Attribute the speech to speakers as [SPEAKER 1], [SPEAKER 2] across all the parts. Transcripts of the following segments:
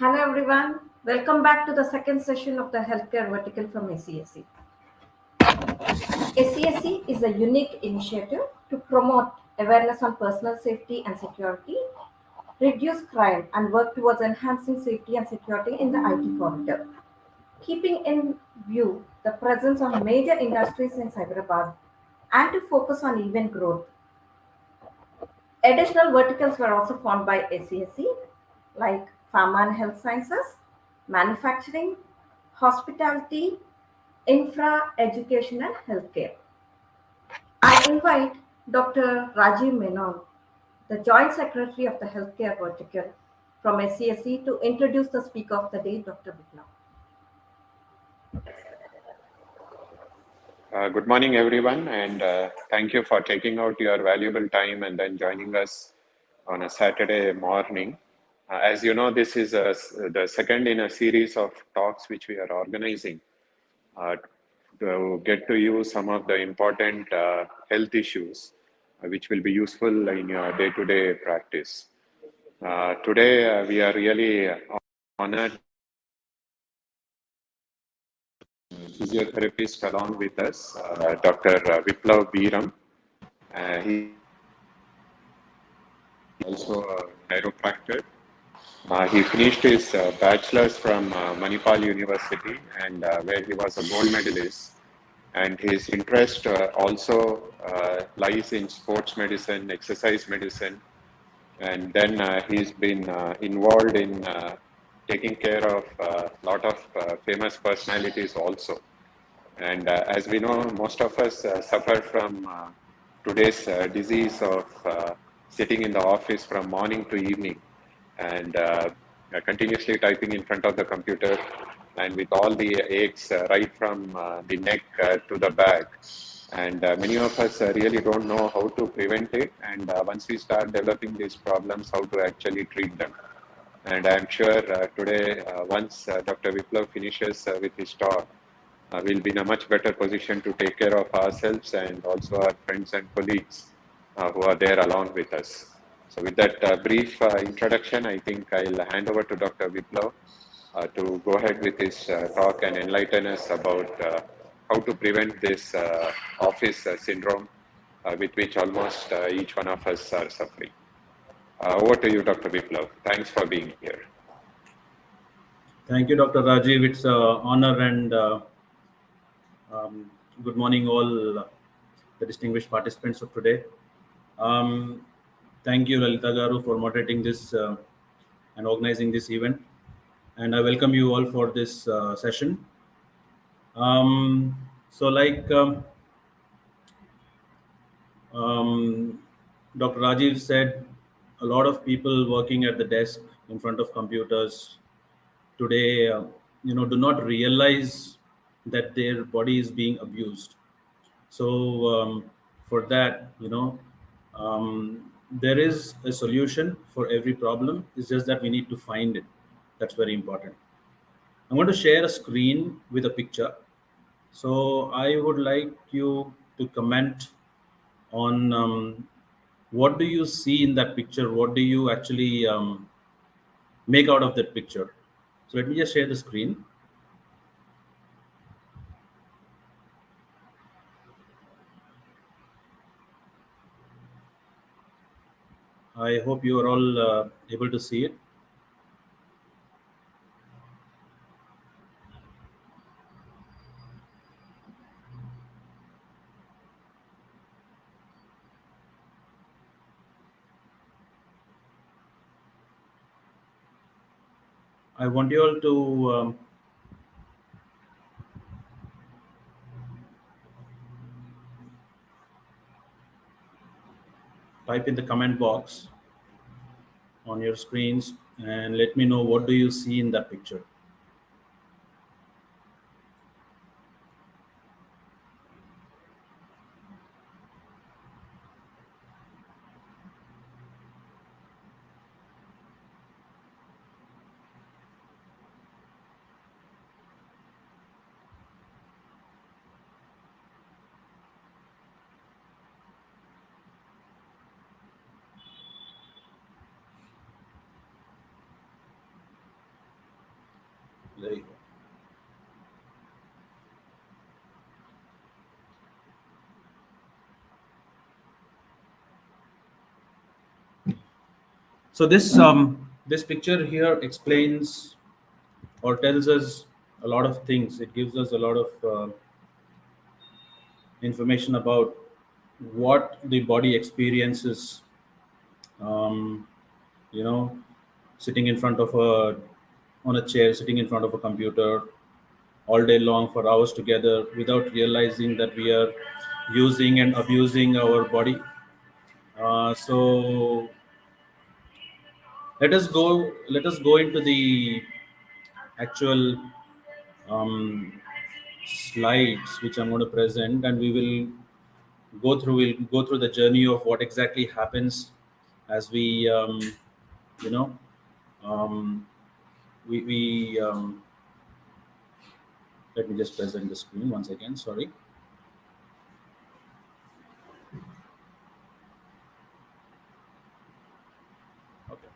[SPEAKER 1] Hello everyone, welcome back to the second session of the healthcare vertical from SCSC. SCSC is a unique initiative to promote awareness on personal safety and security, reduce crime, and work towards enhancing safety and security in the IT corridor. Keeping in view the presence of major industries in Hyderabad and to focus on event growth, additional verticals were also formed by SCSC, like pharma and health sciences, manufacturing, hospitality, infra, education, and healthcare. I invite Dr. Rajiv Menon, the Joint Secretary of the Healthcare Vertical from SCSC, to introduce the speaker of the day, Dr. Viplav.
[SPEAKER 2] Good morning, everyone, and thank you for taking out your valuable time and then joining us on a Saturday morning. As you know, this is the second in a series of talks which we are organizing uh, to get to you some of the important health issues which will be useful in your day-to-day practice. Today, we are really honored physiotherapist along with us, Dr. Viplav Beeram. He also a chiropractor. He finished his bachelor's from Manipal University, and where he was a gold medalist. And his interest also lies in sports medicine, exercise medicine, and then he's been involved in taking care of a lot of famous personalities also. And as we know, most of us suffer from today's disease of sitting in the office from morning to evening and continuously typing in front of the computer and with all the aches right from the neck to the back. And many of us really don't know how to prevent it. And once we start developing these problems, how to actually treat them. And I'm sure today, once Dr. Viplav finishes with his talk, we'll be in a much better position to take care of ourselves and also our friends and colleagues who are there along with us. So with that brief introduction, I think I'll hand over to Dr. Viplav to go ahead with his talk and enlighten us about how to prevent this office syndrome with which almost each one of us are suffering. Over to you, Dr. Viplav. Thanks for being here.
[SPEAKER 3] Thank you, Dr. Rajiv. It's an honor and um, good morning, all the distinguished participants of today. Um, Thank you, Lalita Garu, for moderating this and organizing this event. And I welcome you all for this session. So, like Dr. Rajiv said, a lot of people working at the desk in front of computers today, do not realize that their body is being abused. So for that, there is a solution for every problem. It's just that we need to find it. That's very important. I'm going to share a screen with a picture. So I would like you to comment on what do you see in that picture? What do you actually make out of that picture? So let me just share the screen. I hope you are all able to see it. I want you all to type in the comment box on your screens and let me know what do you see in that picture. There you go. So this picture here explains or tells us a lot of things. It gives us a lot of information about what the body experiences. Um, you know, sitting in front of a on a chair, sitting in front of a computer all day long for hours together without realizing that we are using and abusing our body. So let us go into the actual um, slides which I'm going to present, and we'll go through the journey of what exactly happens as we you know um, we let me just present the screen once again. Sorry. Okay.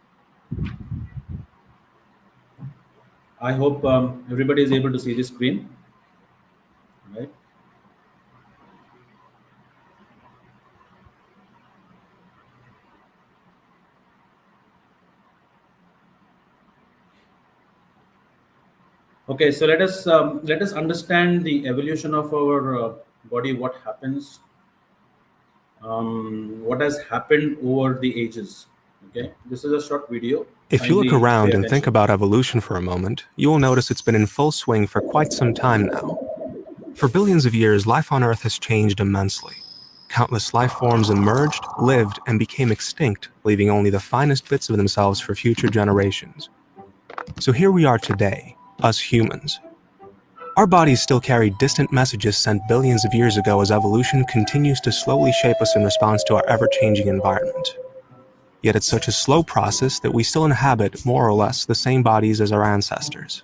[SPEAKER 3] I hope everybody is able to see the screen, right? Okay, so let us understand the evolution of our body. What happens? What has happened over the ages? Okay, this is a short video.
[SPEAKER 4] If you look
[SPEAKER 3] Kindly pay
[SPEAKER 4] around and think
[SPEAKER 3] attention.
[SPEAKER 4] about evolution for a moment, you will notice it's been in full swing for quite some time now. For billions of years, life on Earth has changed immensely. Countless life forms emerged, lived, and became extinct, leaving only the finest bits of themselves for future generations. So here we are today, us humans. Our bodies still carry distant messages sent billions of years ago as evolution continues to slowly shape us in response to our ever-changing environment. Yet it's such a slow process that we still inhabit, more or less, the same bodies as our ancestors.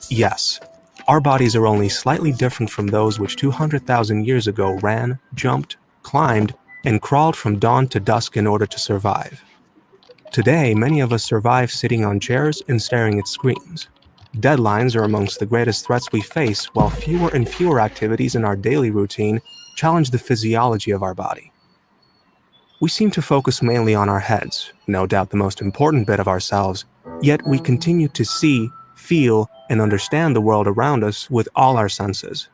[SPEAKER 4] Yes, our bodies are only slightly different from those which 200,000 years ago ran, jumped, climbed, and crawled from dawn to dusk in order to survive. Today, many of us survive sitting on chairs and staring at screens. Deadlines are amongst the greatest threats we face, while fewer and fewer activities in our daily routine challenge the physiology of our body. We seem to focus mainly on our heads, no doubt the most important bit of ourselves, yet we continue to see, feel, and understand the world around us with all our senses.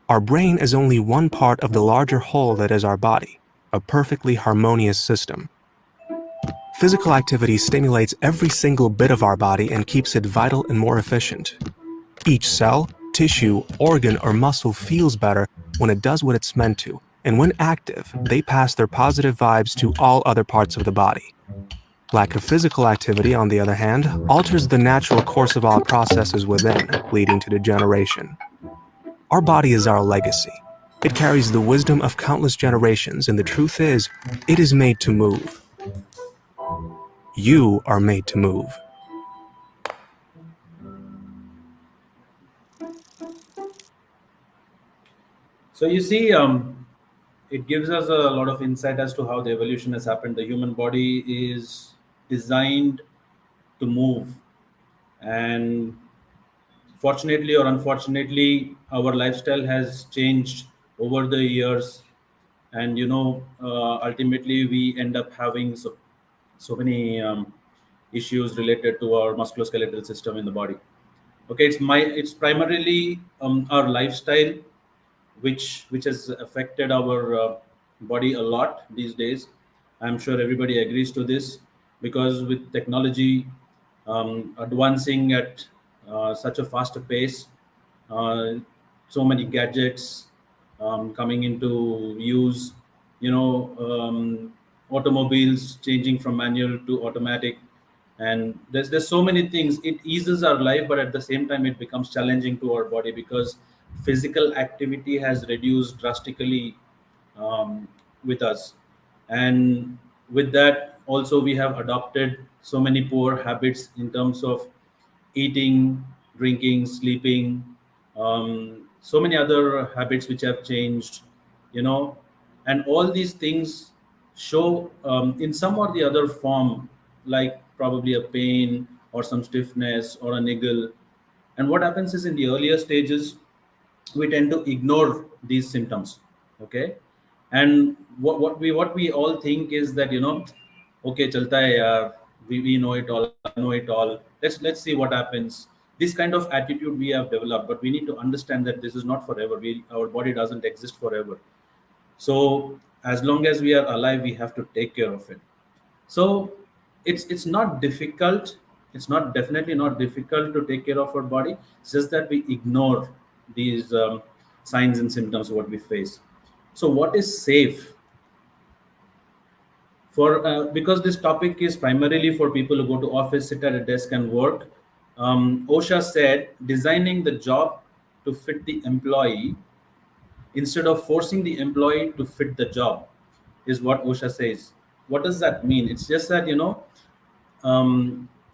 [SPEAKER 4] Our brain is only one part of the larger whole that is our body, a perfectly harmonious system. Physical activity stimulates every single bit of our body and keeps it vital and more efficient. Each cell, tissue, organ, or muscle feels better when it does what it's meant to, and when active, they pass their positive vibes to all other parts of the body. Lack of physical activity, on the other hand, alters the natural course of all processes within, leading to degeneration. Our body is our legacy. It carries the wisdom of countless generations, and the truth is, it is made to move. You are made to move.
[SPEAKER 3] So you see, it gives us a lot of insight as to how the evolution has happened. The human body is designed to move, and fortunately or unfortunately, our lifestyle has changed over the years, and ultimately we end up having so many issues related to our musculoskeletal system in the body. Okay, it's primarily our lifestyle which has affected our body a lot these days. I'm sure everybody agrees to this, because with technology advancing at such a faster pace, uh, so many gadgets coming into use, automobiles changing from manual to automatic, and there's so many things. It eases our life, but at the same time it becomes challenging to our body, because physical activity has reduced drastically with us. And with that also, we have adopted so many poor habits in terms of eating, drinking, sleeping, so many other habits which have changed, you know, and all these things show in some or the other form, like probably a pain or some stiffness or a niggle, And what happens is in the earlier stages, we tend to ignore these symptoms. Okay. And what we all think is that, okay, chalta hai yaar, we know it all, I know it all. Let's see what happens. This kind of attitude we have developed, but we need to understand that this is not forever. Our body doesn't exist forever. So as long as we are alive, we have to take care of it. So it's not difficult. It's not definitely not difficult to take care of our body. It's just that we ignore these signs and symptoms what we face. So what is safe for? Because this topic is primarily for people who go to office, sit at a desk, and work. OSHA said designing the job to fit the employee instead of forcing the employee to fit the job is what OSHA says. What does that mean? It's just that,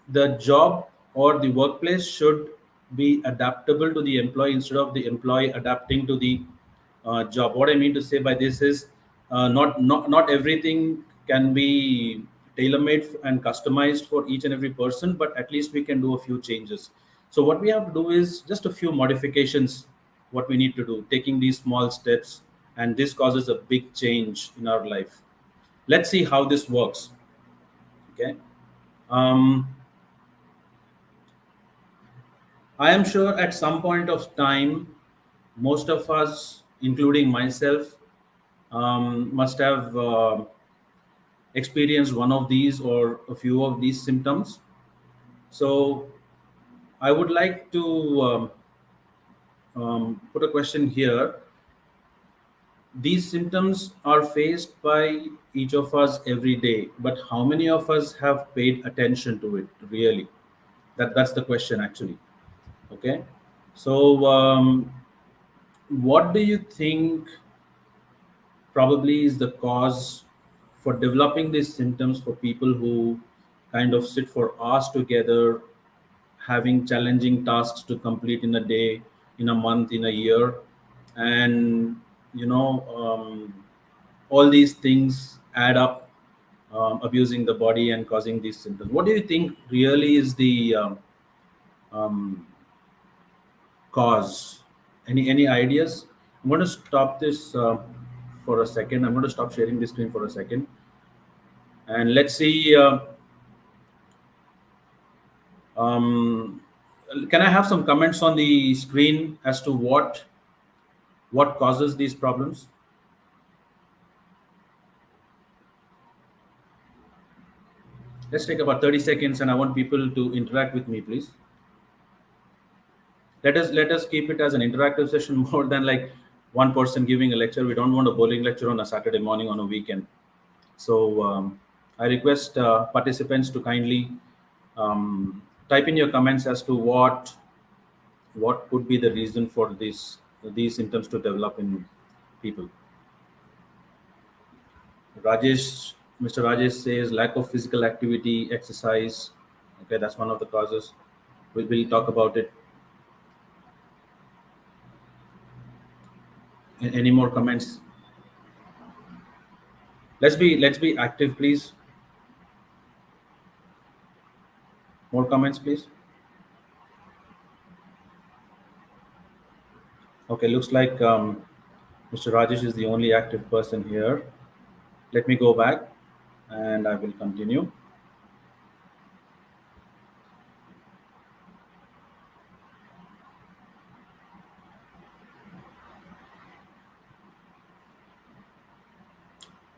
[SPEAKER 3] the job or the workplace should be adaptable to the employee instead of the employee adapting to the job. What I mean to say by this is, not everything can be tailor-made and customized for each and every person, but at least we can do a few changes. So what we have to do is just a few modifications. What we need to do, taking these small steps, and this causes a big change in our life. Let's see how this works. Okay. um, I am sure at some point of time, most of us, including myself, must have experienced one of these or a few of these symptoms. So I would like to put a question here. These symptoms are faced by each of us every day, but how many of us have paid attention to it really? That's the question actually. Okay. So what do you think probably is the cause for developing these symptoms for people who kind of sit for hours together, having challenging tasks to complete in a day, in a month, in a year, and you know all these things add up, abusing the body and causing these symptoms? What do you think really is the um, cause? Any ideas? I'm going to stop this for a second. I'm going to stop sharing the screen for a second, and let's see. Um, can I have some comments on the screen as to what causes these problems? Let's take about 30 seconds, and I want people to interact with me, please. Let us keep it as an interactive session more than like one person giving a lecture. We don't want a bowling lecture on a Saturday morning on a weekend. So I request participants to kindly type in your comments as to what could be the reason for these symptoms to develop in people. Rajesh, Mr. Rajesh says lack of physical activity, exercise. Okay, that's one of the causes. We'll talk about it. Any more comments? Let's be active, please. More comments, please. Okay, looks like Mr. Rajesh is the only active person here. Let me go back, and I will continue.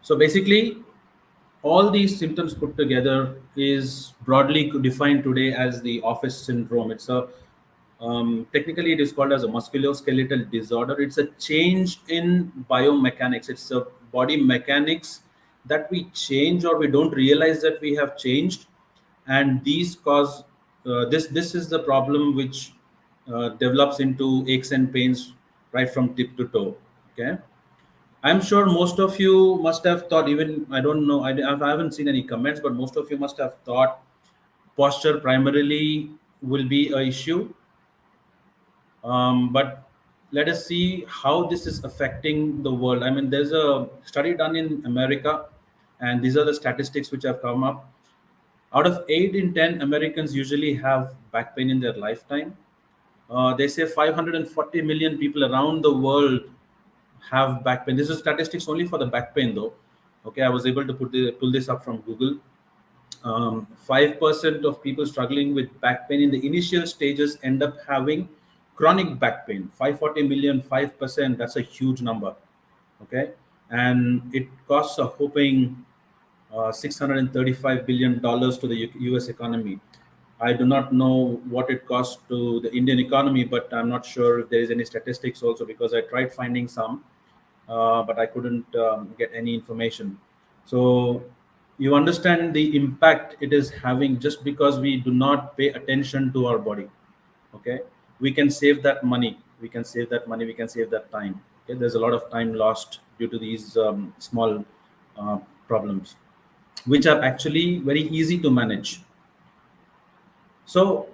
[SPEAKER 3] So basically, all these symptoms put together is broadly defined today as the office syndrome. It's a technically it is called as a musculoskeletal disorder. It's a change in biomechanics. It's a body mechanics that we change or we don't realize that we have changed, and these cause this is the problem which develops into aches and pains right from tip to toe. Okay. I'm sure most of you must have thought, even I don't know, I haven't seen any comments, but most of you must have thought posture primarily will be a issue. But let us see how this is affecting the world. I mean, there's a study done in America, and these are the statistics which have come up. Out of 8 in 10 Americans usually have back pain in their lifetime. They say 540 million people around the world have back pain. This is statistics only for the back pain, though. Okay, I was able to pull this up from Google. 5% of people struggling with back pain in the initial stages end up having chronic back pain. 540 million, 5%, that's a huge number. Okay, and it costs a whopping $635 billion to the US economy. I do not know what it costs to the Indian economy, but I'm not sure if there is any statistics also, because I tried finding some, but I couldn't get any information. So you understand the impact it is having just because we do not pay attention to our body. Okay, we can save that money. We can save that money. We can save that time. Okay, there's a lot of time lost due to these small problems, which are actually very easy to manage. So,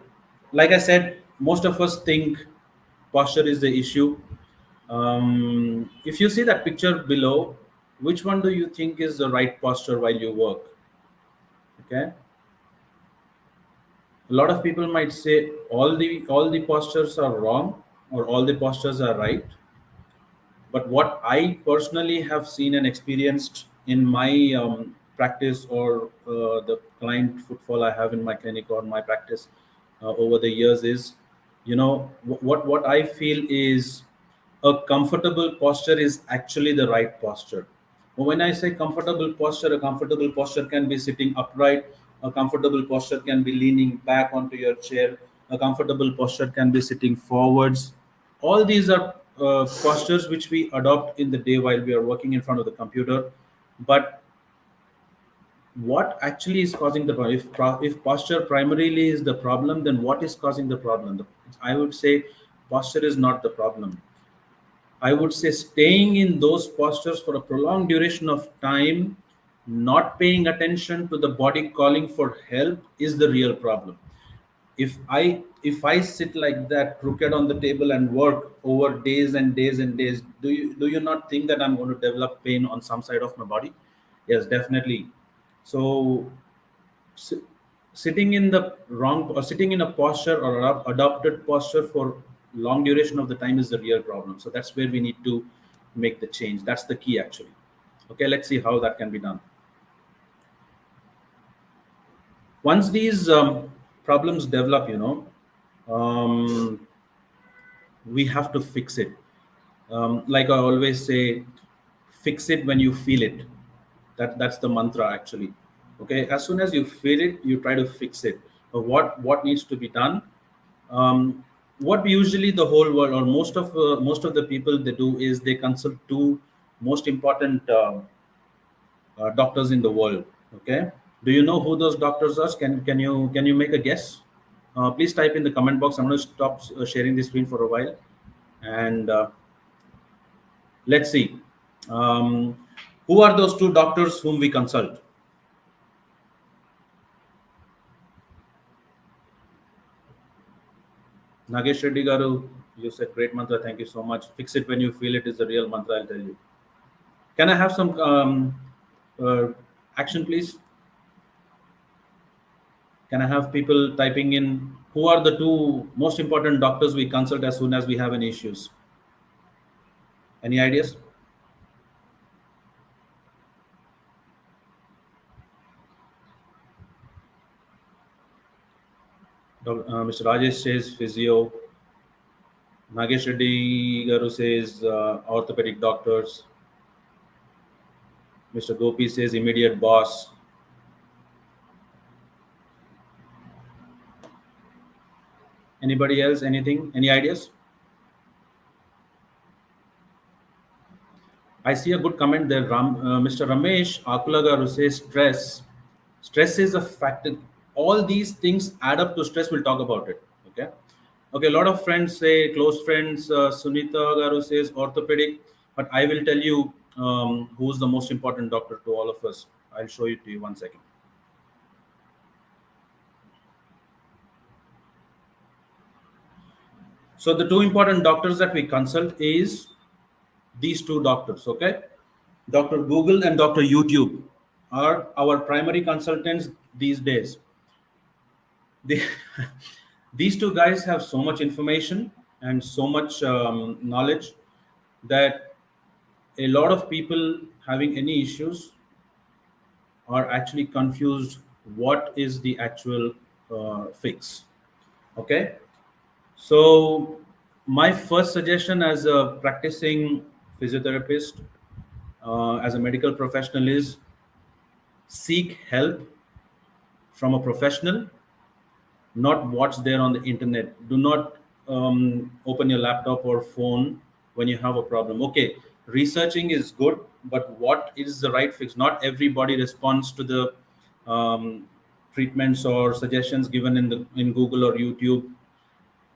[SPEAKER 3] like I said, most of us think posture is the issue. If you see that picture below, which one do you think is the right posture while you work? Okay, a lot of people might say all the postures are wrong or all the postures are right. But what I personally have seen and experienced in my practice, or the client footfall I have in my clinic or my practice over the years, is, what I feel is a comfortable posture is actually the right posture. When I say comfortable posture, a comfortable posture can be sitting upright, a comfortable posture can be leaning back onto your chair, a comfortable posture can be sitting forwards. All these are postures which we adopt in the day while we are working in front of the computer. But what actually is causing the problem? If posture primarily is the problem, then what is causing the problem? I would say posture is not the problem. I would say staying in those postures for a prolonged duration of time, not paying attention to the body calling for help, is the real problem. If I sit like that crooked on the table and work over days and days and days, do you not think that I'm going to develop pain on some side of my body? Yes, definitely. So si- sitting in the wrong, or sitting in a posture or adopted posture for long duration of the time is the real problem. So that's where we need to make the change. That's the key, actually. Okay, let's see how that can be done. Once these problems develop, um, we have to fix it. Like I always say, fix it when you feel it. That's the mantra, actually. Okay, as soon as you feel it, you try to fix it. What needs to be done? What usually the whole world, or most of the people, they do is they consult two most important doctors in the world. Okay, do you know who those doctors are? Can you make a guess? Please type in the comment box. I'm going to stop sharing the screen for a while, and let's see. Um, who are those two doctors whom we consult? Nagesh Reddy Garu, you said great mantra. Thank you so much. Fix it when you feel it is the real mantra, I'll tell you. Can I have some uh, action, please? Can I have people typing in who are the two most important doctors we consult as soon as we have any issues? Any ideas? Mr. Rajesh says physio. Nagesh Reddy Garu says orthopedic doctors. Mr. Gopi says immediate boss. Anybody else? Anything? Any ideas? I see a good comment there. Mr. Ramesh Akulagaru says stress. Stress is a factor. All these things add up to stress. We'll talk about it. Okay. Okay. A lot of friends say, close friends, Sunita Garu says orthopedic, but I will tell you who's the most important doctor to all of us. I'll show it to you 1 second. So the two important doctors that we consult is these two doctors. Okay, Dr. Google and Dr. YouTube are our primary consultants these days. They These two guys have so much information and so much knowledge that a lot of people having any issues are actually confused what is the actual fix. Okay, so my first suggestion as a practicing physiotherapist, as a medical professional, is seek help from a professional, not what's there on the internet. Do not open your laptop or phone when you have a problem. Okay, researching is good, but what is the right fix? Not everybody responds to the um, treatments or suggestions given in Google or YouTube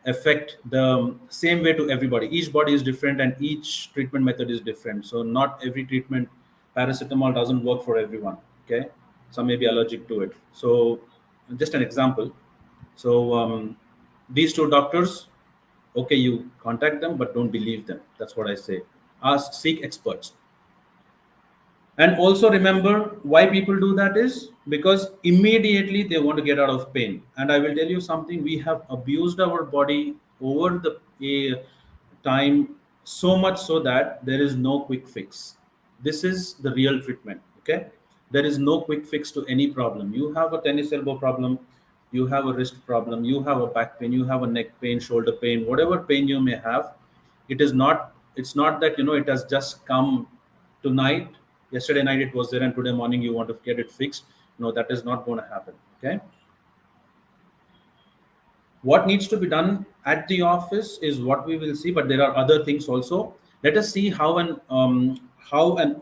[SPEAKER 3] affect the same way to everybody. Each body is different and each treatment method is different. So not every treatment, paracetamol doesn't work for everyone. Okay, some may be allergic to it. So just an example. So these two doctors, okay, you contact them, but don't believe them. That's what I say. Ask, seek experts. And also remember why people do that is because immediately they want to get out of pain. And I will tell you something, we have abused our body over the time so much so that there is no quick fix. This is the real treatment. Okay. There is no quick fix to any problem. You have a tennis elbow problem, you have a wrist problem, you have a back pain, you have a neck pain, shoulder pain, whatever pain you may have, it's not that it has just come tonight, yesterday night it was there and today morning you want to get it fixed. No, that is not going to happen. Okay, what needs to be done at the office is what we will see, but there are other things also. Let us see how an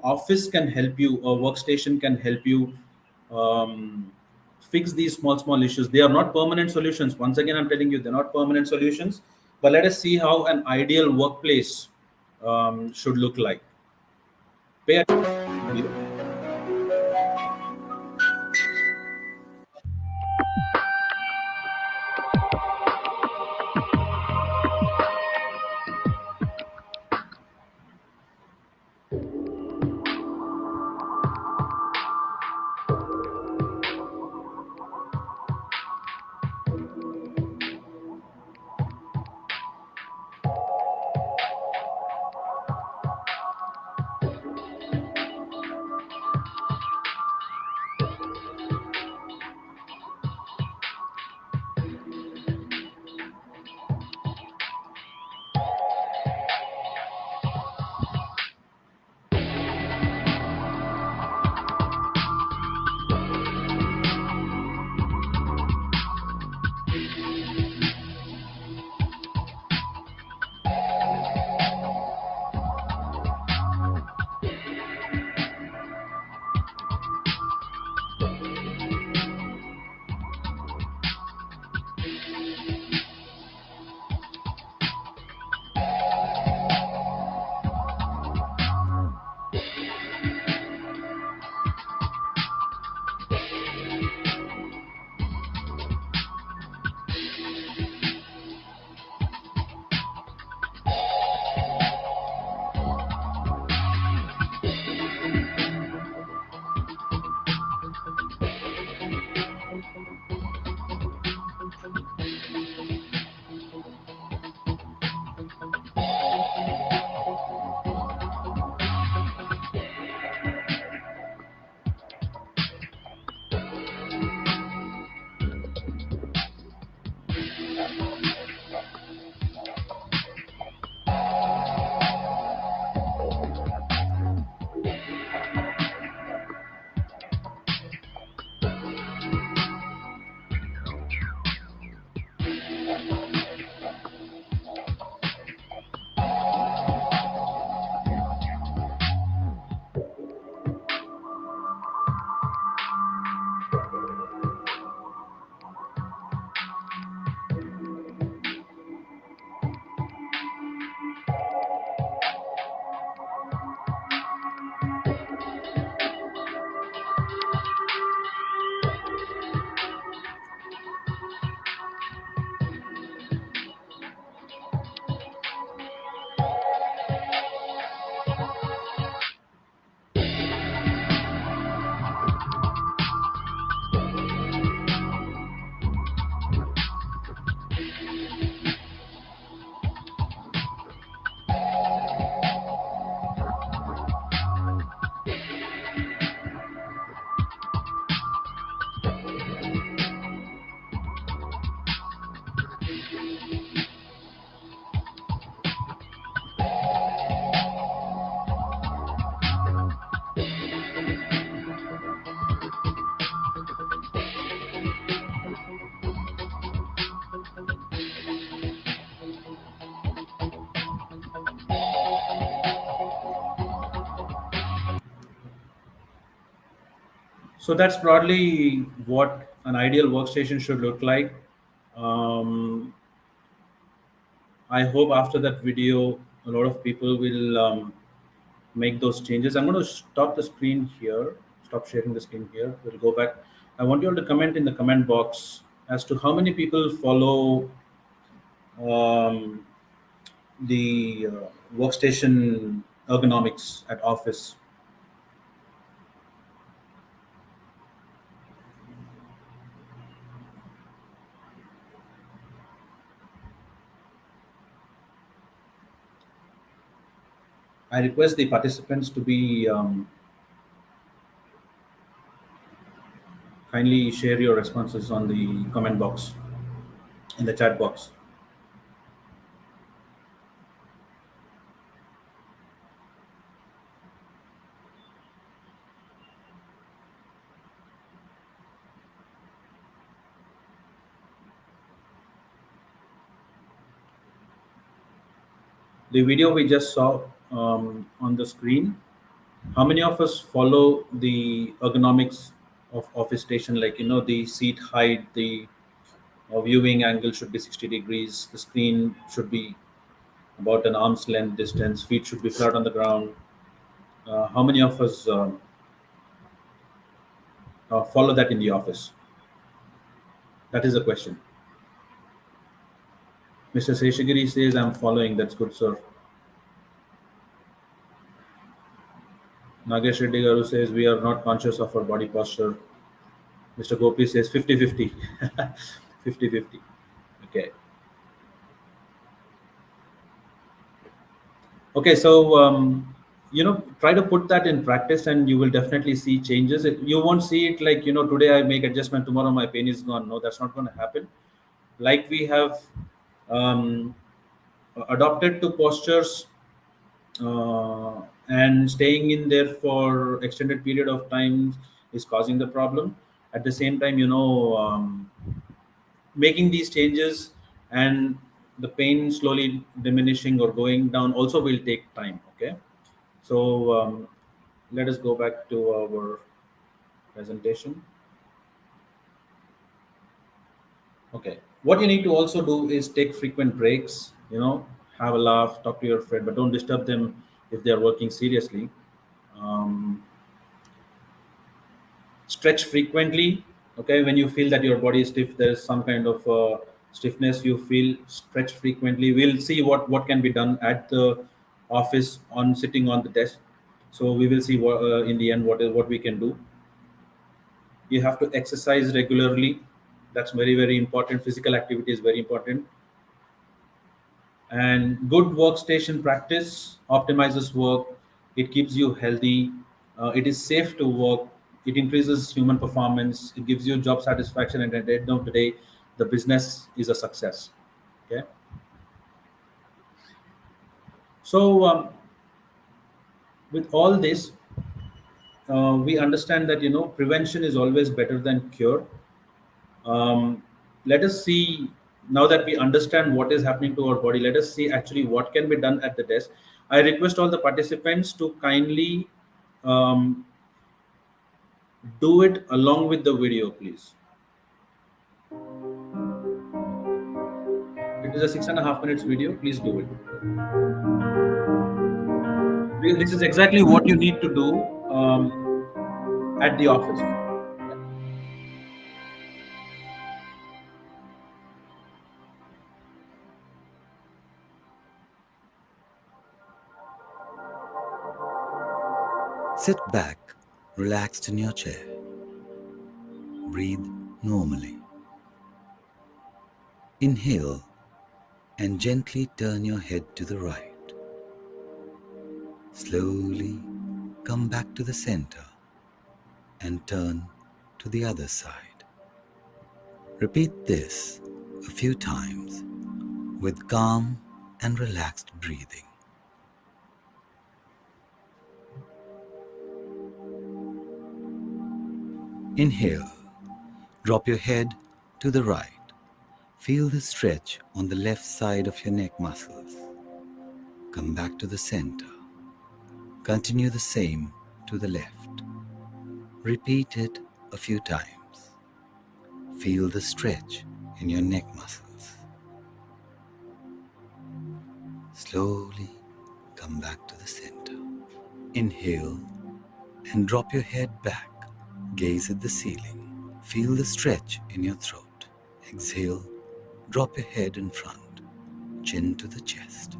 [SPEAKER 3] office can help you, a workstation can help you fix these small issues. They are not permanent solutions. Once again, I'm telling you, they're not permanent solutions. But let us see how an ideal workplace should look like. Pay attention. So that's broadly what an ideal workstation should look like. Um, I hope after that video, a lot of people will make those changes. I'm going to stop the screen here, stop sharing the screen here. We'll go back. I want you all to comment in the comment box as to how many people follow um, the workstation ergonomics at office. I request the participants to be kindly share your responses on the comment box, in the chat box. The video we just saw on the screen, how many of us follow the ergonomics of office station? Like, the seat height, the viewing angle should be 60 degrees, the screen should be about an arm's length distance, feet should be flat on the ground. How many of us follow that in the office? That is the question. Mr. Seshagiri says, I'm following. That's good, sir. Nagesh Reddy Garu says, we are not conscious of our body posture. Mr. Gopi says 50-50. 50-50. Okay. Okay, so try to put that in practice, and you will definitely see changes. You won't see it like, today I make adjustment, tomorrow my pain is gone. No, that's not going to happen. Like we have um, adopted to postures and staying in there for extended period of time is causing the problem. At the same time, making these changes and the pain slowly diminishing or going down also will take time. Okay, so let us go back to our presentation. Okay, what you need to also do is take frequent breaks, have a laugh, talk to your friend, but don't disturb them if they are working seriously. um, Stretch frequently. Okay, when you feel that your body is stiff, there's some kind of stiffness you feel, stretch frequently. We'll see what can be done at the office on sitting on the desk. So we will see what in the end what we can do. You have to exercise regularly. That's very, very important. Physical activity is very important. And good workstation practice optimizes work. It keeps you healthy. It is safe to work. It increases human performance. It gives you job satisfaction, and at the end of the day, the business is a success. Okay, so with all this, we understand that prevention is always better than cure. Let us see, now that we understand what is happening to our body, let us see actually what can be done at the desk. I request all the participants to kindly um, do it along with the video, please. It is a 6.5 minutes video. Please do it. This is exactly what you need to do at the office.
[SPEAKER 5] Sit back, relaxed in your chair. Breathe normally. Inhale and gently turn your head to the right. Slowly come back to the center and turn to the other side. Repeat this a few times with calm and relaxed breathing. Inhale. Drop your head to the right. Feel the stretch on the left side of your neck muscles. Come back to the center. Continue the same to the left. Repeat it a few times. Feel the stretch in your neck muscles. Slowly come back to the center. Inhale and drop your head back. Gaze at the ceiling. Feel the stretch in your throat. Exhale, drop your head in front, chin to the chest.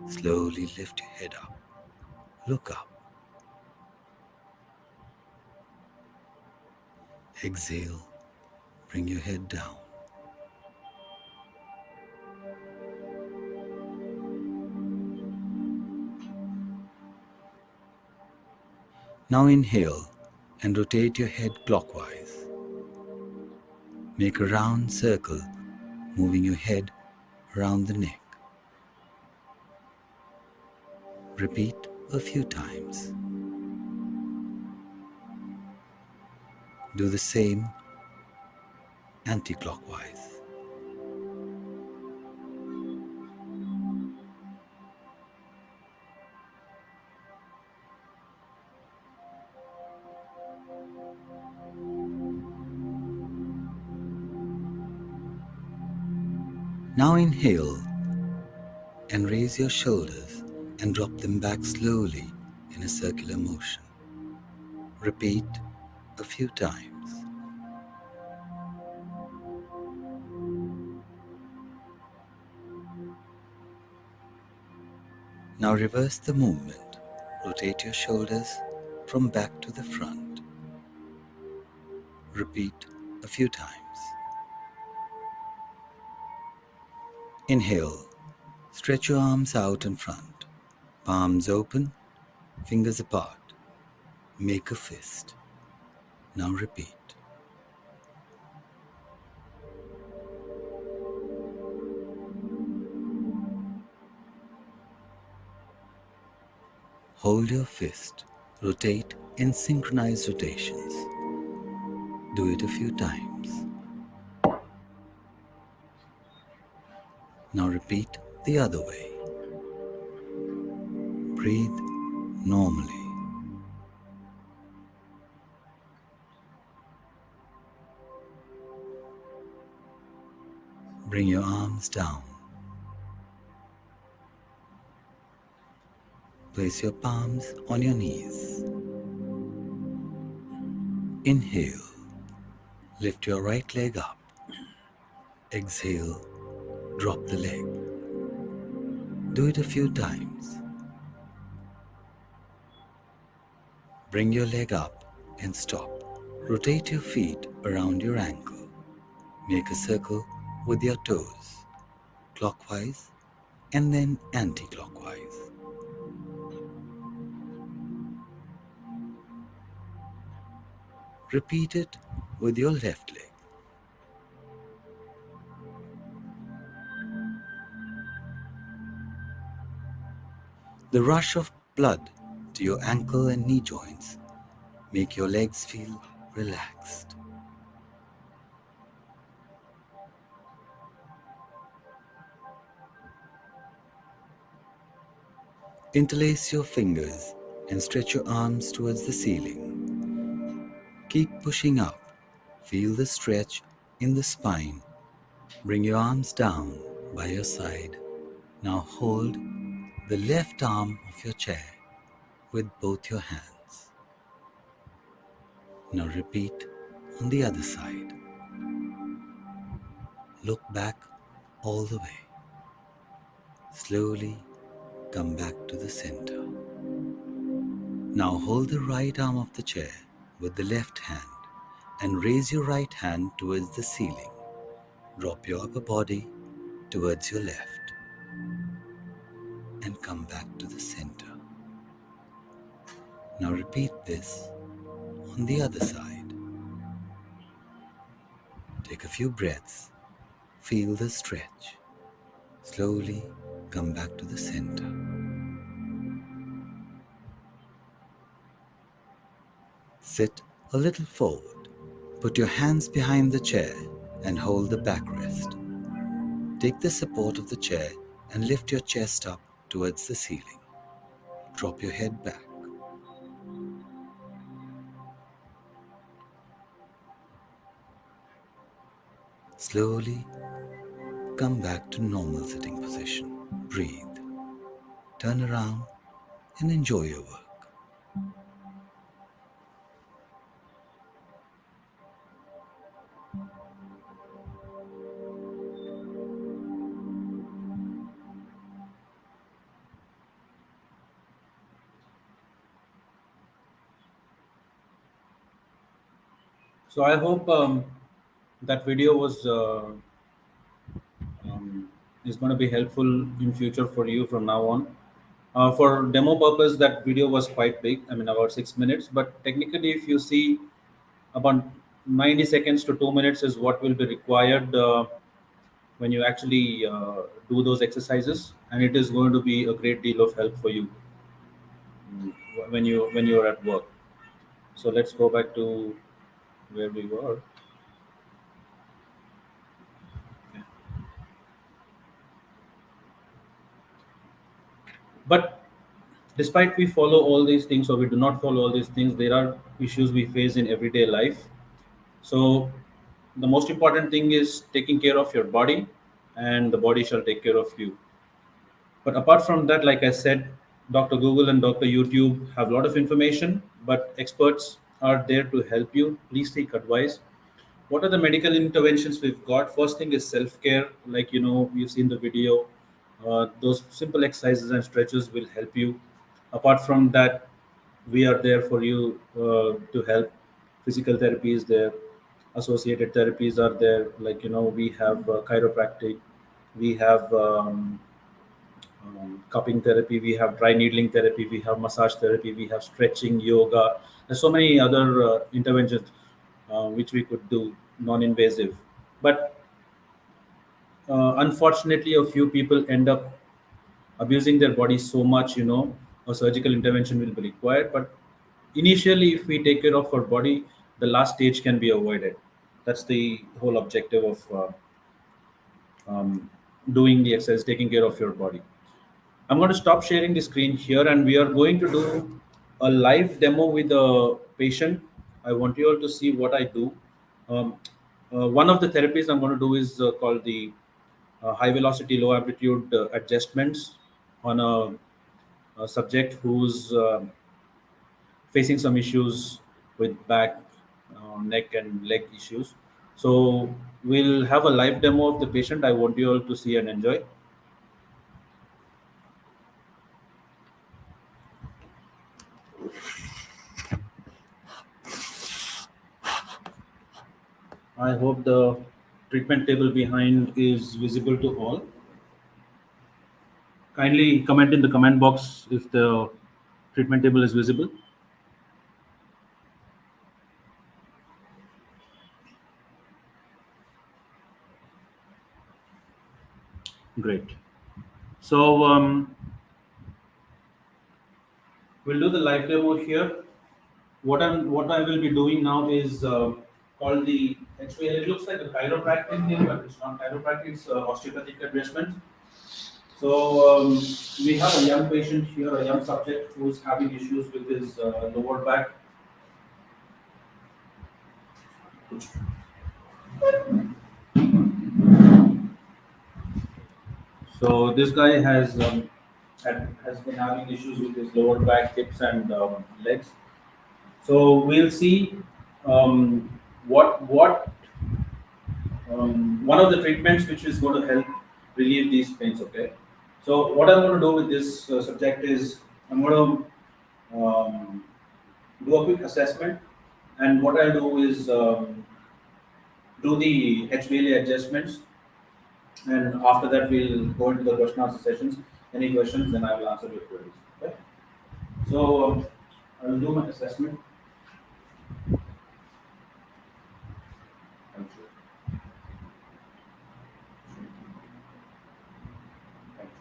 [SPEAKER 5] Slowly lift your head up. Look up. Exhale, bring your head down. Now inhale and rotate your head clockwise. Make a round circle, moving your head around the neck. Repeat a few times. Do the same anti-clockwise. Now inhale and raise your shoulders and drop them back slowly in a circular motion. Repeat a few times. Now reverse the movement. Rotate your shoulders from back to the front. Repeat a few times. Inhale. Stretch your arms out in front. Palms open, fingers apart. Make a fist. Now repeat. Hold your fist. Rotate in synchronized rotations. Do it a few times. Now repeat the other way. Breathe normally. Bring your arms down. Place your palms on your knees. Inhale. Lift your right leg up. Exhale. Drop the leg. Do it a few times. Bring your leg up and stop. Rotate your feet around your ankle. Make a circle with your toes, clockwise and then anti-clockwise. Repeat it with your left leg. The rush of blood to your ankle and knee joints make your legs feel relaxed. Interlace your fingers and stretch your arms towards the ceiling. Keep pushing up. Feel the stretch in the spine. Bring your arms down by your side. Now hold the left arm of your chair with both your hands. Now repeat on the other side. Look back all the way. Slowly come back to the center. Now hold the right arm of the chair with the left hand and raise your right hand towards the ceiling. Drop your upper body towards your left and come back to the center. Now repeat this on the other side. Take a few breaths. Feel the stretch. Slowly come back to the center. Sit a little forward. Put your hands behind the chair and hold the backrest. Take the support of the chair and lift your chest up towards the ceiling. Drop your head back. Slowly come back to normal sitting position. Breathe. Turn around and enjoy your work.
[SPEAKER 3] So I hope that video was is going to be helpful in future for you from now on. For demo purpose, that video was quite big. I mean, about 6 minutes. But technically, if you see, about 90 seconds to 2 minutes is what will be required when you actually do those exercises, and it is going to be a great deal of help for you when you are at work. So let's go back to where we were. But despite we follow all these things or we do not follow all these things, there are issues we face in everyday life. So the most important thing is taking care of your body, and the body shall take care of you. But apart from that, like I said, Dr. Google and Dr. YouTube have a lot of information, but experts are there to help you. Please take advice. What are the medical interventions we've got? First thing is self-care. Like, you've seen the video. Those simple exercises and stretches will help you. Apart from that, we are there for you to help. Physical therapy is there. Associated therapies are there. Like, we have chiropractic. We have cupping therapy, we have dry needling therapy, we have massage therapy, we have stretching, yoga. There's so many other interventions which we could do non-invasive. But unfortunately, a few people end up abusing their body so much, a surgical intervention will be required. But initially, if we take care of our body, the last stage can be avoided. That's the whole objective of doing the exercise, taking care of your body. I'm going to stop sharing the screen here, and we are going to do a live demo with a patient. I want you all to see what I do. Um, one of the therapies I'm going to do is called the high velocity, low amplitude adjustments on a subject who's facing some issues with back, neck, and leg issues. So we'll have a live demo of the patient. I want you all to see and enjoy. I hope the treatment table behind is visible to all. Kindly comment in the comment box if the treatment table is visible. Great. So we'll do the live demo here. What I will be doing now is called the HVL. It looks like a chiropractic here, but it's not chiropractic. It's osteopathic adjustment. So we have a young patient here, a young subject who's having issues with his lower back. So this guy has been having issues with his lower back, hips, and legs. So we'll see what one of the treatments which is going to help relieve these pains. Okay. So what I'm going to do with this subject is I'm going to do a quick assessment, and what I'll do is do the HVLA adjustments, and after that we'll go into the question answer sessions. Any questions, then I will answer your queries. Okay. So I will do my assessment. Thank you. Thank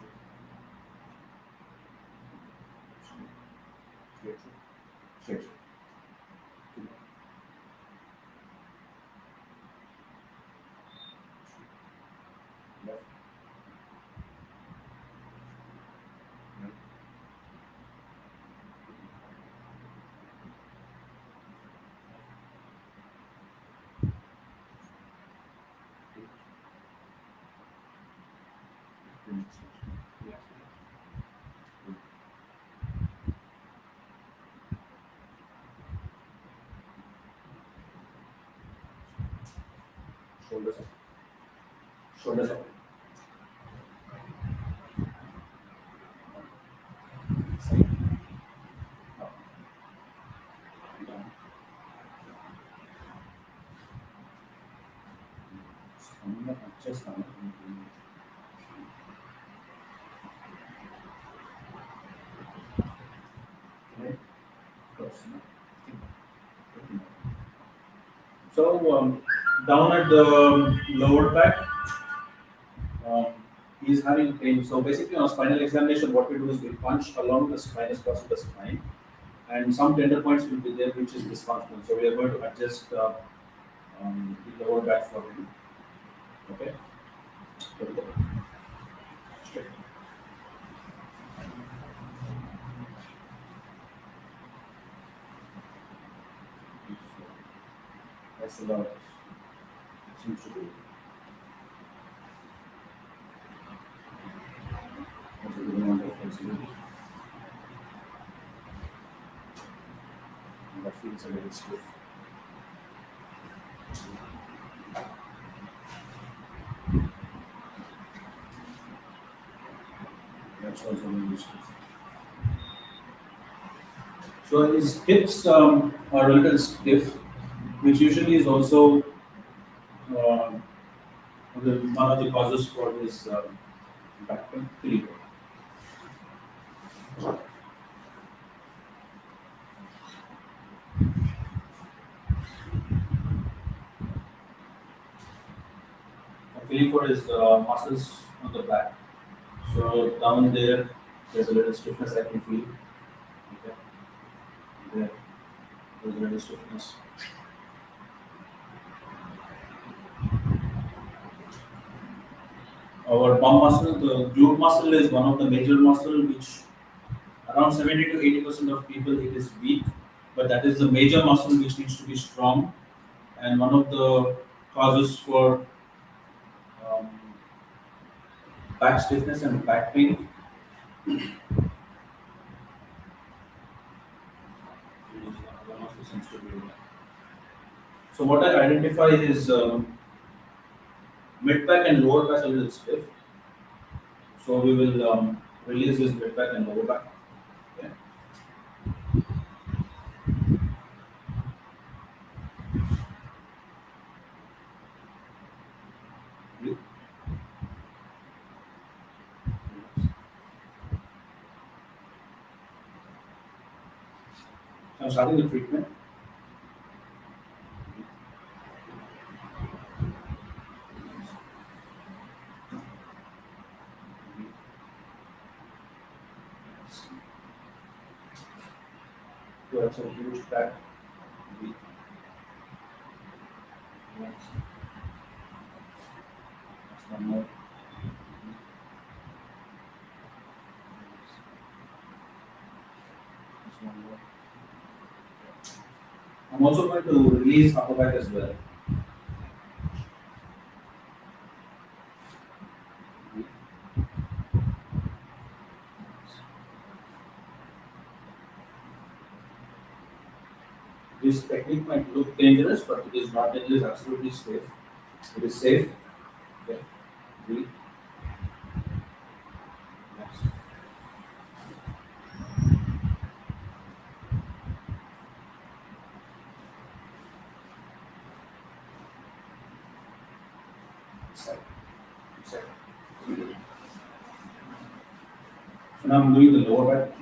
[SPEAKER 3] you. Straight. Left. Right. Shoulders up. Shoulders up. Side. Up. Down. Coming up, just coming up. Okay. Cross. So down at the lower back, um, he's having pain. So basically, on a spinal examination, what we do is we punch along the spinous cross of the spine, and some tender points will be there, which is dysfunctional. So we are going to adjust the lower back for him. Okay. Straight. That's the lower. Seems to be. That's a good amount of flexibility. And that feels a little stiff. That's also a little stiff. So his hips are a little stiff, which usually is also one of the causes for his back pain. Here feeling for his muscles on the back. So down there, there's a little stiffness I can feel. Okay. There's a little stiffness. Our bum muscle, the glute muscle, is one of the major muscle which around 70 to 80% of people it is weak, but that is the major muscle which needs to be strong, and one of the causes for um, back stiffness and back pain. So what I identify is mid back and lower back a little stiff. So we will release this mid back and lower back. Okay. Breathe. So I'm starting the treatment. So that's a huge back. Breathe. Relax. That's one more. That's one more. I'm also going to release upper back as well. This technique might look dangerous, but it is not dangerous, absolutely safe. It is safe. Okay. Breathe. Relax. Side. Side. So now I'm doing the lower back.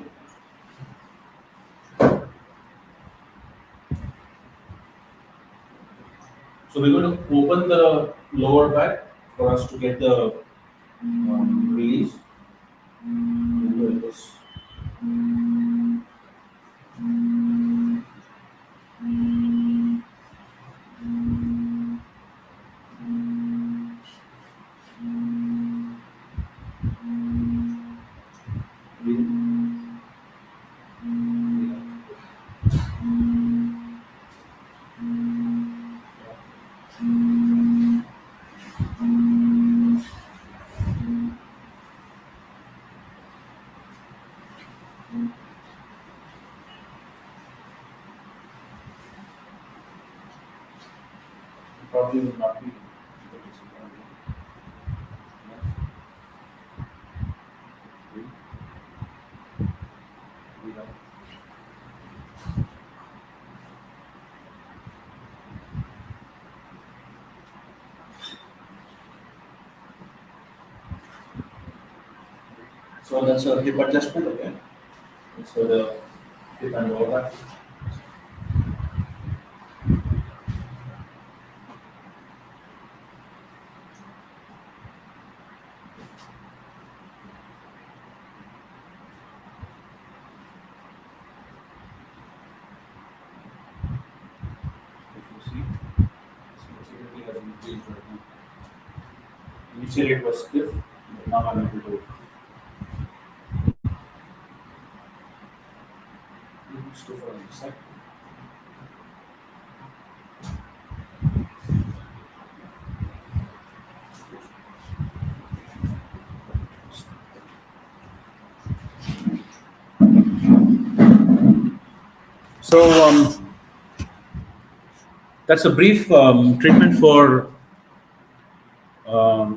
[SPEAKER 3] So we're going to open the lower back for us to get the release. We'll do this. probably will not be. So that's a hip adjustment, okay? So the hip and lower back. If you see, sensitivity has increased right now. Initially it was stiff, but now I'm able to. Stiffer on the side. So that's a brief treatment for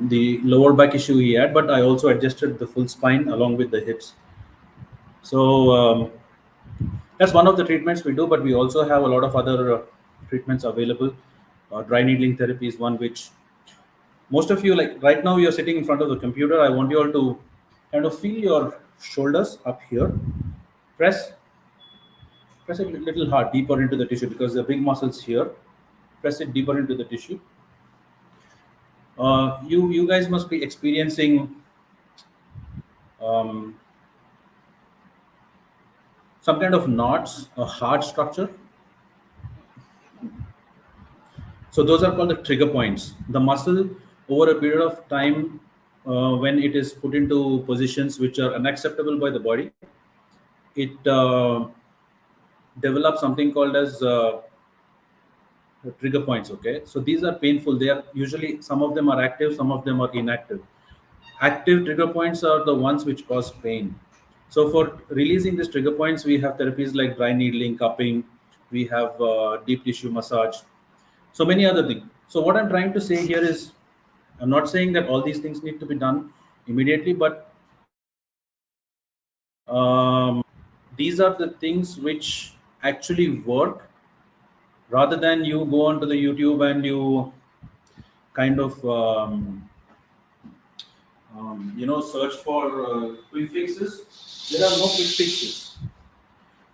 [SPEAKER 3] the lower back issue he had, but I also adjusted the full spine along with the hips. So that's one of the treatments we do, but we also have a lot of other treatments available. Dry needling therapy is one which most of you, like right now, you're sitting in front of the computer. I want you all to kind of feel your shoulders up here. Press it a little hard, deeper into the tissue because the big muscles here. Press it deeper into the tissue. You guys must be experiencing um, some kind of knots, a hard structure. So those are called the trigger points. The muscle over a period of time, when it is put into positions which are unacceptable by the body, it develops something called as trigger points. Okay, so these are painful. They are usually, some of them are active, some of them are inactive. Active trigger points are the ones which cause pain. So for releasing these trigger points, we have therapies like dry needling, cupping, we have deep tissue massage, so many other things. So what I'm trying to say here is, I'm not saying that all these things need to be done immediately, but these are the things which actually work, rather than you go onto the YouTube and you kind of search for quick fixes. There are no quick fixes.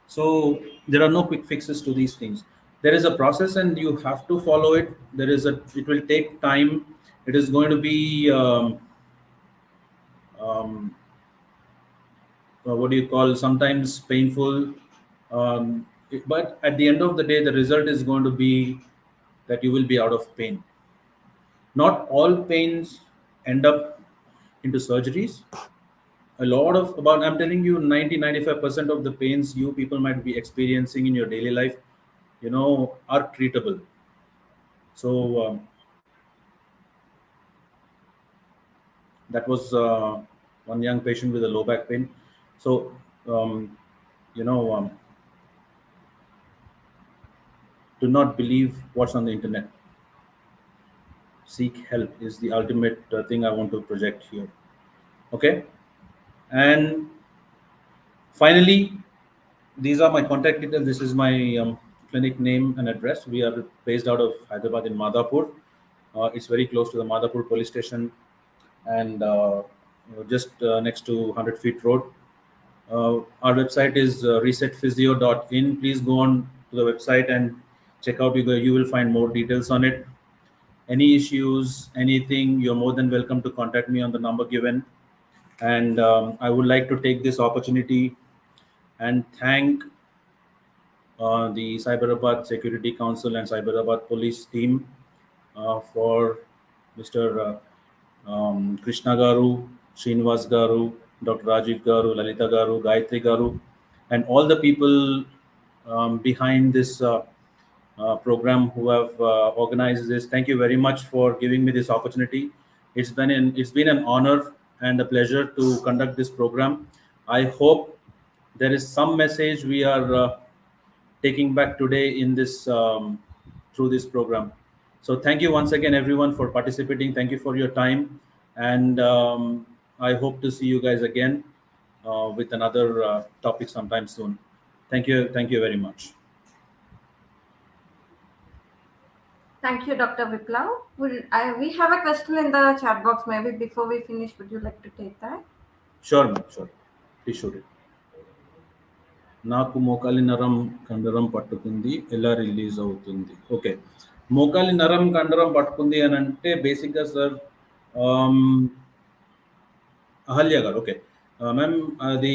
[SPEAKER 3] So there are no quick fixes to these things. There is a process and you have to follow it. It will take time. It is going to be um, what do you call, sometimes painful. But at the end of the day, the result is going to be that you will be out of pain. Not all pains end up into surgeries. A lot of, about, I'm telling you, 90-95% of the pains you people might be experiencing in your daily life, are treatable. So that was one young patient with a low back pain. So um, you know do not believe what's on the internet. Seek help is the ultimate thing I want to project here. Okay, and finally, these are my contact details. This is my clinic name and address. We are based out of Hyderabad in Madhapur. It's very close to the Madhapur police station, and just next to 100 feet road. Our website is resetphysio.in. Please go on to the website and check out. You will find more details on it. Any issues, anything, you're more than welcome to contact me on the number given. And I would like to take this opportunity and thank the Cyberabad Security Council and Cyberabad Police team for Mr. Krishna Garu, Srinivas Garu, Dr. Rajiv Garu, Lalita Garu, Gayatri Garu, and all the people behind this program who have organized this. Thank you very much for giving me this opportunity. It's been an honor and a pleasure to conduct this program. I hope there is some message we are taking back today in this through this program. So thank you once again, everyone, for participating. Thank you for your time. And I hope to see you guys again with another topic sometime soon. Thank you. Thank you very much.
[SPEAKER 1] Thank you, Dr. Viplav. We have a question in the chat box. Maybe before we finish, would you like to take that?
[SPEAKER 3] Sure, ma'am. Sure. Please shoot it. నాకు మోకాలి నరం కండరం పట్టుకుంది ఎలా release అవుతుంది okay మోకాలి నరం కండరం పట్టుకుంది అని అంటే బేసిక్గా సార్ అహల్య గారు ఓకే మ్యామ్ అది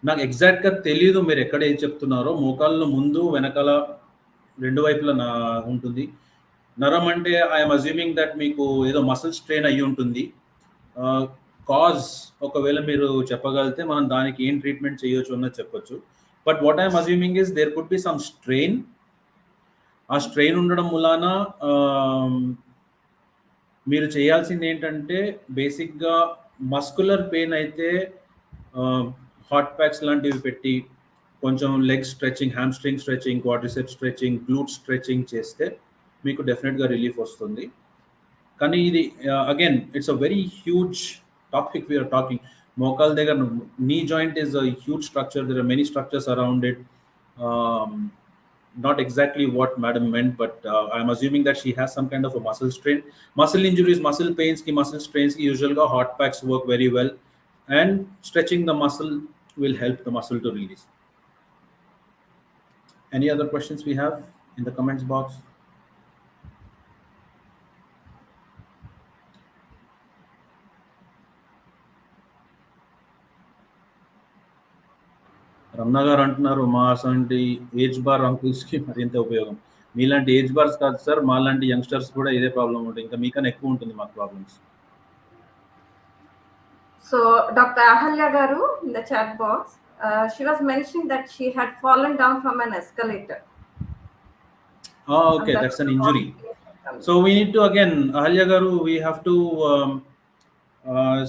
[SPEAKER 3] నాకు ఎగ్జాక్ట్గా తెలియదు మీరు ఎక్కడ ఏం చెప్తున్నారో మోకాళ్ళ ముందు వెనకాల రెండు వైపులా ఉంటుంది నరం అంటే ఐఎమ్ అజ్యూమింగ్ దట్ మీకు ఏదో మసిల్ స్ట్రెయిన్ అయ్యి ఉంటుంది కాజ్ ఒకవేళ మీరు చెప్పగలిగితే మనం దానికి ఏం ట్రీట్మెంట్ చేయొచ్చు అన్నది చెప్పొచ్చు but what I'm assuming is there could be some strain ఆ స్ట్రెయిన్ ఉండడం మూలాన మీరు చేయాల్సింది ఏంటంటే బేసిక్గా మస్కులర్ పెయిన్ అయితే హాట్ ప్యాక్స్ లాంటివి పెట్టి కొంచెం leg stretching hamstring stretching quadricep stretching glute stretching చేస్తే మీకు డెఫినెట్గా రిలీఫ్ వస్తుంది కానీ ఇది again it's a very huge topic we're talking మోకాల్ దగ్గర knee joint is a huge structure there are many structures around it not exactly what madam meant but I'm assuming that she has some kind of a muscle strain muscle injuries muscle pains ki muscle strains ki usually hot packs work very well and stretching the muscle will help the muscle to release. Any other questions we have in the comments box? Ramana గారు అంటున్నారు మా అసంటి age bar అంకుల్స్కి మరింత ఉపయోగం మీలాంటి age bars కాదు sir మాలాంటి youngsters కూడా ఇదే ప్రాబ్లం ఉంటుంది ఇంకా మీకన్నా ఎక్కువ ఉంటుంది మాకు problems
[SPEAKER 1] So Dr. Ahalya Garu in the chat box, she was mentioning that she had fallen down from an escalator.
[SPEAKER 3] Okay, that's an injury. So we need to again, Ahalya Garu, we have to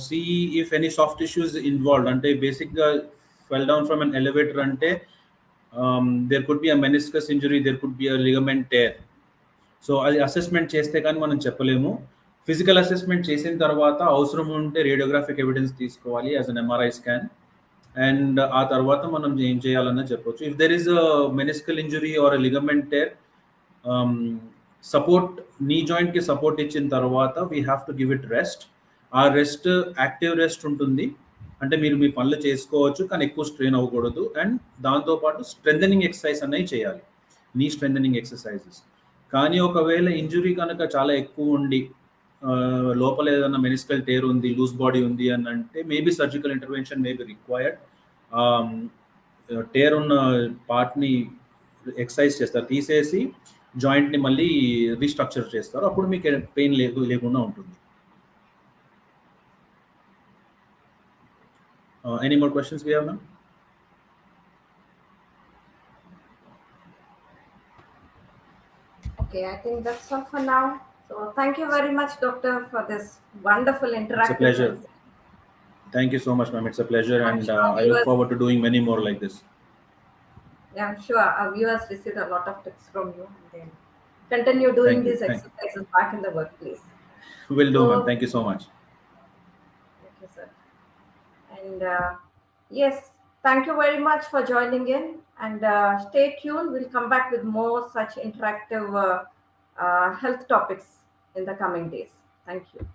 [SPEAKER 3] see if any soft tissue is involved. Ante basic fell down from an elevator ante there could be a meniscus injury, there could be a ligament tear. So అది assessment చేస్తే కానీ మనం చెప్పలేము physical assessment చేసిన తర్వాత అవసరం ఉంటే radiographic evidence తీసుకోవాలి as an MRI scan and ఆ తర్వాత మనం ఏం చేయాలన్నా చెప్పొచ్చు if there is a meniscal injury are a ligament tear support నీ జాయింట్కి సపోర్ట్ ఇచ్చిన తర్వాత we have to give it rest ఆ రెస్ట్ యాక్టివ్ రెస్ట్ ఉంటుంది అంటే మీరు మీ పనులు చేసుకోవచ్చు కానీ ఎక్కువ స్ట్రెయిన్ అవ్వకూడదు అండ్ దాంతోపాటు స్ట్రెంథనింగ్ ఎక్సర్సైజ్ అనేవి చేయాలి నీ స్ట్రెంథనింగ్ ఎక్సర్సైజెస్ కానీ ఒకవేళ ఇంజురీ కనుక చాలా ఎక్కువ ఉండి లోపల ఏదైనా మెనిస్కల్ టేర్ ఉంది లూజ్ బాడీ ఉంది అని అంటే maybe surgical intervention maybe required tear ఉన్న పార్ట్ని ఎక్సర్సైజ్ చేస్తారు తీసేసి జాయింట్ని మళ్ళీ రీస్ట్రక్చర్ చేస్తారు అప్పుడు మీకు పెయిన్ లేకుండా ఉంటుంది any more questions we have now?
[SPEAKER 1] Okay, I think that's all for now. So thank you very much, doctor, for this wonderful interactive.
[SPEAKER 3] It's a pleasure. Thank you so much, ma'am. It's a pleasure and I look forward to doing many more like this.
[SPEAKER 1] Yeah, I'm sure our viewers received a lot of tips from you and then continue doing these exercises back in the workplace.
[SPEAKER 3] Will do, ma'am. Thank you so much.
[SPEAKER 1] Thank you, sir. And yes, thank you very much for joining in and stay tuned. We'll come back with more such interactive health topics in the coming days. Thank you.